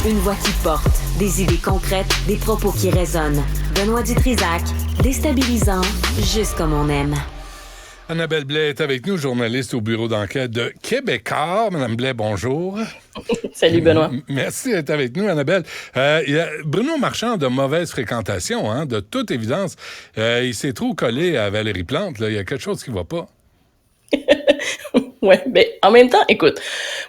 Une voix qui porte, des idées concrètes, des propos qui résonnent. Benoît Dutrisac, déstabilisant, juste comme on aime. Annabelle Blais est avec nous, journaliste au bureau d'enquête de Québécois. Madame Blais, bonjour. Salut, Benoît. Merci d'être avec nous, Annabelle. Bruno Marchand a de mauvaise fréquentation, hein, de toute évidence. Il s'est trop collé à Valérie Plante. Là. Il y a quelque chose qui ne va pas. Ouais, ben en même temps, écoute,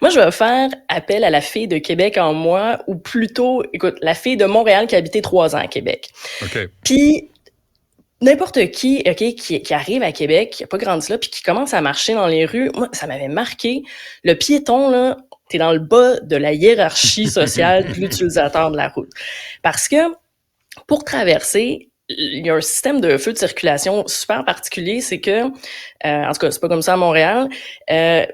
moi je vais faire appel à la fille de Québec en moi, ou plutôt, écoute, la fille de Montréal qui a habité 3 ans à Québec. OK. Puis n'importe qui, OK, qui arrive à Québec, qui a pas grandi là, puis qui commence à marcher dans les rues, moi ça m'avait marqué. Le piéton là, t'es dans le bas de la hiérarchie sociale de l'utilisateur de la route, parce que pour traverser, il y a un système de feu de circulation super particulier, c'est que, en tout cas, c'est pas comme ça à Montréal,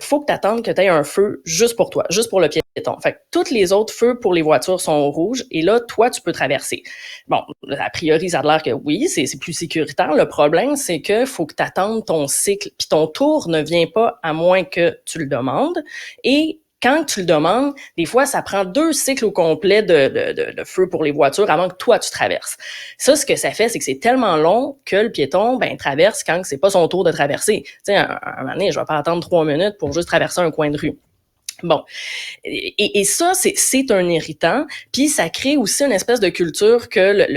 faut que t'attendes que t'aies un feu juste pour toi, juste pour le piéton. Fait que tous les autres feux pour les voitures sont au rouge, et là, toi, tu peux traverser. Bon, a priori, ça a l'air que oui, c'est plus sécuritaire. Le problème, c'est que faut que t'attendes ton cycle, puis ton tour ne vient pas à moins que tu le demandes, et quand tu le demandes, des fois, ça prend 2 cycles au complet de feu pour les voitures avant que toi, tu traverses. Ça, ce que ça fait, c'est que c'est tellement long que le piéton, traverse quand c'est pas son tour de traverser. Tu sais, un moment donné, je vais pas attendre 3 minutes pour juste traverser un coin de rue. Bon, et ça, c'est un irritant, puis ça crée aussi une espèce de culture que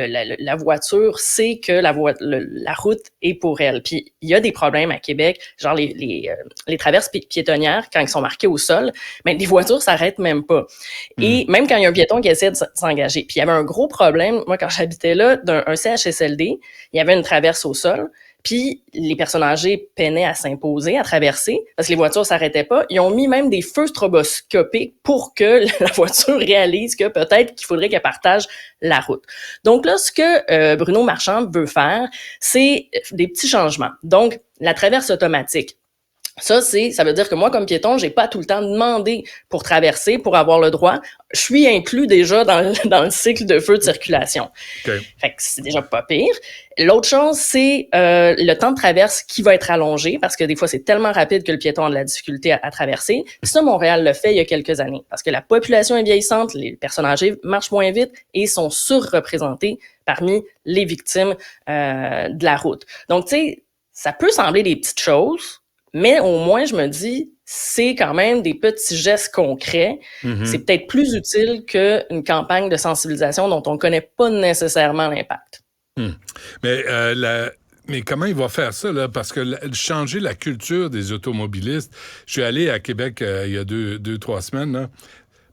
la voiture sait que la route est pour elle. Puis il y a des problèmes à Québec, genre les traverses piétonnières, quand ils sont marqués au sol, les voitures s'arrêtent même pas. Et même quand il y a un piéton qui essaie de s'engager. Puis il y avait un gros problème, moi quand j'habitais là, d'un CHSLD, il y avait une traverse au sol. Puis les personnes âgées peinaient à s'imposer, à traverser, parce que les voitures s'arrêtaient pas. Ils ont mis même des feux stroboscopiques pour que la voiture réalise que peut-être qu'il faudrait qu'elle partage la route. Donc là, ce que Bruno Marchand veut faire, c'est des petits changements. Donc, la traverse automatique. Ça veut dire que moi, comme piéton, j'ai pas tout le temps demandé pour traverser, pour avoir le droit. Je suis inclus déjà dans le cycle de feu de circulation. Okay. Fait que c'est déjà pas pire. L'autre chose, c'est le temps de traverse qui va être allongé, parce que des fois, c'est tellement rapide que le piéton a de la difficulté à traverser. Puis ça, Montréal le fait il y a quelques années, parce que la population est vieillissante, les personnes âgées marchent moins vite et sont surreprésentées parmi les victimes de la route. Donc, tu sais, ça peut sembler des petites choses, mais au moins, je me dis, c'est quand même des petits gestes concrets. Mm-hmm. C'est peut-être plus utile qu'une campagne de sensibilisation dont on connaît pas nécessairement l'impact. Mais comment il va faire ça, là? Parce que changer la culture des automobilistes... Je suis allé à Québec il y a 2-3 semaines, là.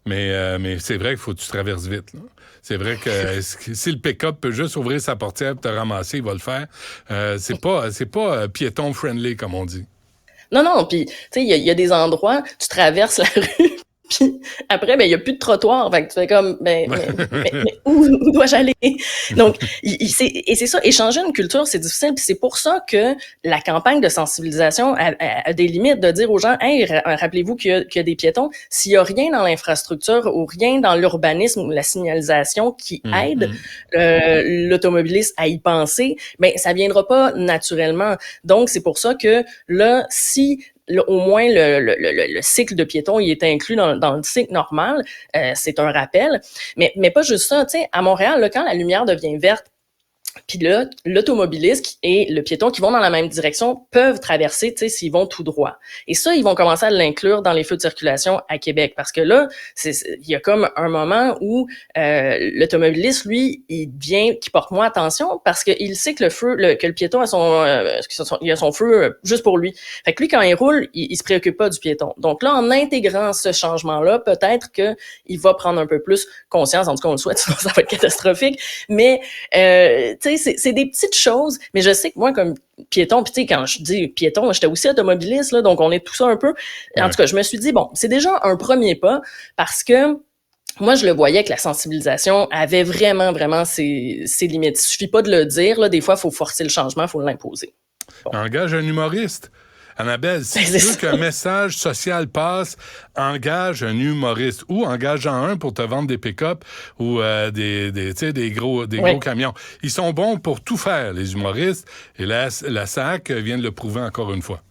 Mais c'est vrai qu'il faut que tu traverses vite, là. C'est vrai que si le pick-up peut juste ouvrir sa portière et te ramasser, il va le faire. C'est pas piéton-friendly, comme on dit. Non, puis tu sais, il y a des endroits, tu traverses la rue, puis après, il y a plus de trottoir, fait que tu fais comme, mais où dois-je aller? Donc, c'est ça, échanger une culture, c'est difficile, puis c'est pour ça que la campagne de sensibilisation a des limites, de dire aux gens, hey, rappelez-vous qu'il y a des piétons, s'il y a rien dans l'infrastructure ou rien dans l'urbanisme ou la signalisation qui aide l'automobiliste à y penser, ça viendra pas naturellement. Donc, c'est pour ça que là, si au moins le cycle de piéton il est inclus dans le cycle normal, c'est un rappel, mais pas juste ça, tu sais, à Montréal là, quand la lumière devient verte, puis là, l'automobiliste et le piéton qui vont dans la même direction peuvent traverser, tu sais, s'ils vont tout droit. Et ça, ils vont commencer à l'inclure dans les feux de circulation à Québec, parce que là, il y a comme un moment où l'automobiliste, lui, qui porte moins attention, parce qu'il sait que que le piéton a son feu juste pour lui. Fait que lui, quand il roule, il se préoccupe pas du piéton. Donc là, en intégrant ce changement-là, peut-être que il va prendre un peu plus conscience. En tout cas, on le souhaite, sinon ça va être catastrophique. Mais tu sais, c'est des petites choses, mais je sais que moi, comme piéton, puis tu sais, quand je dis piéton, j'étais aussi automobiliste, là, donc on est tout ça un peu. En tout cas, je me suis dit, bon, c'est déjà un premier pas, parce que moi, je le voyais que la sensibilisation avait vraiment, vraiment ses limites. Il suffit pas de le dire, là, des fois, il faut forcer le changement, il faut l'imposer. Bon. Engage un humoriste. Annabelle, si tu veux qu'un message social passe, engage un humoriste ou engage-en un pour te vendre des pick-up ou des gros camions. Ils sont bons pour tout faire, les humoristes, et la SAC vient de le prouver encore une fois.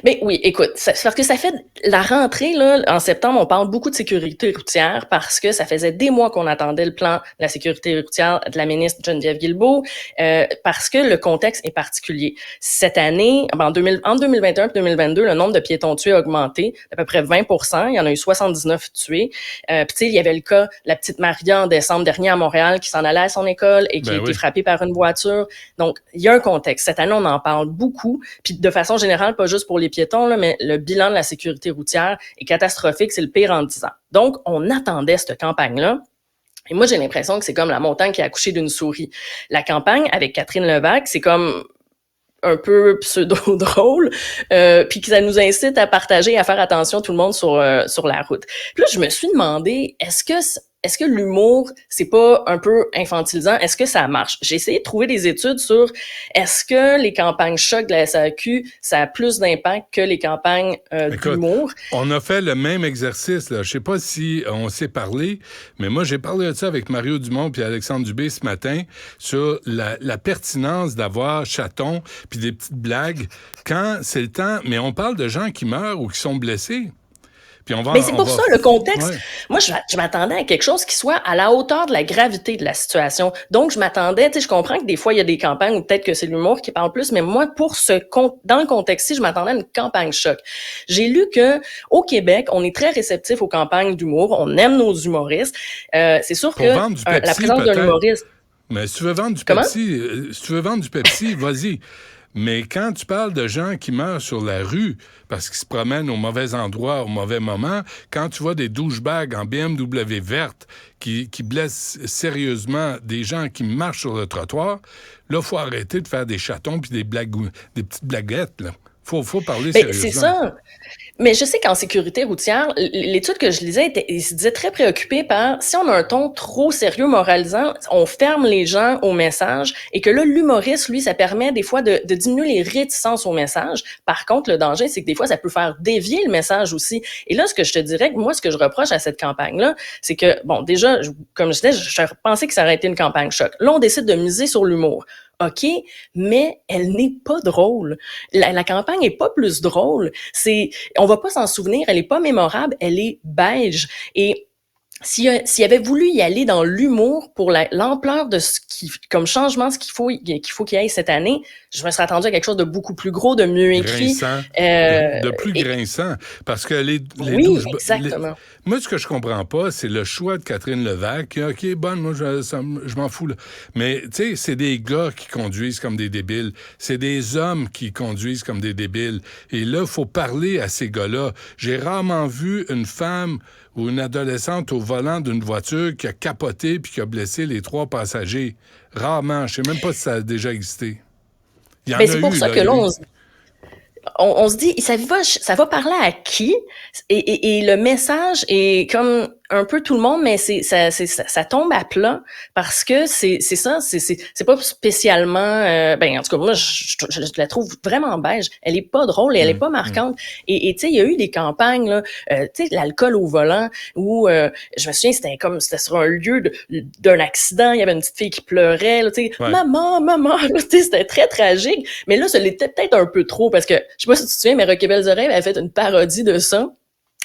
Mais oui, écoute, c'est parce que ça fait la rentrée, là, en septembre, on parle beaucoup de sécurité routière parce que ça faisait des mois qu'on attendait le plan de la sécurité routière de la ministre Geneviève Guilbeault, parce que le contexte est particulier. Cette année, en 2021 et 2022, le nombre de piétons tués a augmenté d'à peu près 20%. Il y en a eu 79 tués. Puis tu sais, il y avait le cas, la petite Maria en décembre dernier à Montréal qui s'en allait à son école et qui a été frappée par une voiture. Donc, il y a un contexte. Cette année, on en parle beaucoup. Puis de façon générale, pas juste pour les piétons, là, mais le bilan de la sécurité routière est catastrophique. C'est le pire en 10 ans. Donc, on attendait cette campagne-là. Et moi, j'ai l'impression que c'est comme la montagne qui a accouché d'une souris. La campagne avec Catherine Levac, c'est comme un peu pseudo-drôle, puis que ça nous incite à partager, à faire attention tout le monde sur la route. Puis là, je me suis demandé, est-ce que l'humour, c'est pas un peu infantilisant? Est-ce que ça marche? J'ai essayé de trouver des études sur est-ce que les campagnes choc de la SAQ, ça a plus d'impact que les campagnes d'humour? On a fait le même exercice, là. Je sais pas si on s'est parlé, mais moi, j'ai parlé de ça avec Mario Dumont puis Alexandre Dubé ce matin sur la pertinence d'avoir chaton puis des petites blagues quand c'est le temps. Mais on parle de gens qui meurent ou qui sont blessés. Mais c'est pour ça, le contexte. Ouais. Moi, je m'attendais à quelque chose qui soit à la hauteur de la gravité de la situation. Donc, je m'attendais, tu sais, je comprends que des fois, il y a des campagnes où peut-être que c'est l'humour qui parle plus, mais moi, dans le contexte-ci, je m'attendais à une campagne choc. J'ai lu que au Québec, on est très réceptif aux campagnes d'humour. On aime nos humoristes. C'est sûr que Pepsi, la présence d'un humoriste... Mais si tu veux vendre du Pepsi, vas-y. Mais quand tu parles de gens qui meurent sur la rue parce qu'ils se promènent au mauvais endroit, au mauvais moment, quand tu vois des douchebags en BMW verte qui blessent sérieusement des gens qui marchent sur le trottoir, là, il faut arrêter de faire des chatons puis des petites blaguettes, là. Faut parler sérieusement. C'est ça. Mais je sais qu'en sécurité routière, l'étude que je lisais, il se disait très préoccupé par si on a un ton trop sérieux, moralisant, on ferme les gens au message et que là, l'humoriste, lui, ça permet des fois de diminuer les réticences au message. Par contre, le danger, c'est que des fois, ça peut faire dévier le message aussi. Et là, ce que je te dirais, moi, ce que je reproche à cette campagne-là, c'est que, bon, déjà, comme je disais, je pensais que ça aurait été une campagne choc. Là, on décide de miser sur l'humour. OK, mais elle n'est pas drôle. La campagne est pas plus drôle. On va pas s'en souvenir, elle est pas mémorable, elle est beige. Et s'il avait voulu y aller dans l'humour pour l'ampleur de comme changement, ce qu'il faut qu'il y ait cette année, je me serais attendu à quelque chose de beaucoup plus gros, de mieux écrit. Grinçant, de plus grinçant. Parce que les oui, exactement. Moi, ce que je comprends pas, c'est le choix de Catherine Levac. OK, bonne, moi, je m'en fous, là. Mais, tu sais, c'est des gars qui conduisent comme des débiles. C'est des hommes qui conduisent comme des débiles. Et là, il faut parler à ces gars-là. J'ai rarement vu une femme ou une adolescente au volant d'une voiture qui a capoté puis qui a blessé les 3 passagers. Rarement. Je sais même pas si ça a déjà existé. Mais c'est pour ça que là, on se dit, ça va parler à qui? Et le message est comme un peu tout le monde, mais ça tombe à plat parce que c'est pas spécialement, en tout cas, moi, je la trouve vraiment beige. Elle est pas drôle et elle est pas marquante. Et tu sais, il y a eu des campagnes, là, tu sais, l'alcool au volant où, je me souviens, c'était sur un lieu d'un accident, il y avait une petite fille qui pleurait, là, tu sais, maman, là, tu sais, c'était très tragique. Mais là, ça l'était peut-être un peu trop parce que, je sais pas si tu te souviens, mais Rocky Belles Oreilles avait fait une parodie de ça.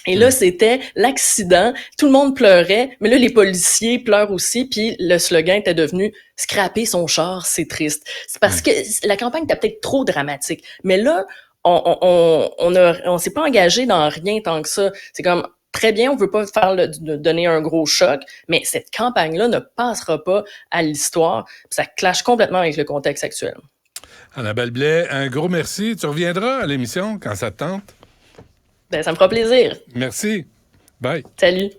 Et là, c'était l'accident. Tout le monde pleurait, mais là, les policiers pleurent aussi. Puis le slogan était devenu « Scraper son char, c'est triste ». C'est parce que la campagne était peut-être trop dramatique. Mais là, on s'est pas engagé dans rien tant que ça. C'est comme très bien, on veut pas donner un gros choc, mais cette campagne-là ne passera pas à l'histoire. Ça clash complètement avec le contexte actuel. Annabelle Blais, un gros merci. Tu reviendras à l'émission quand ça te tente? Ben, ça me fera plaisir. Merci. Bye. Salut.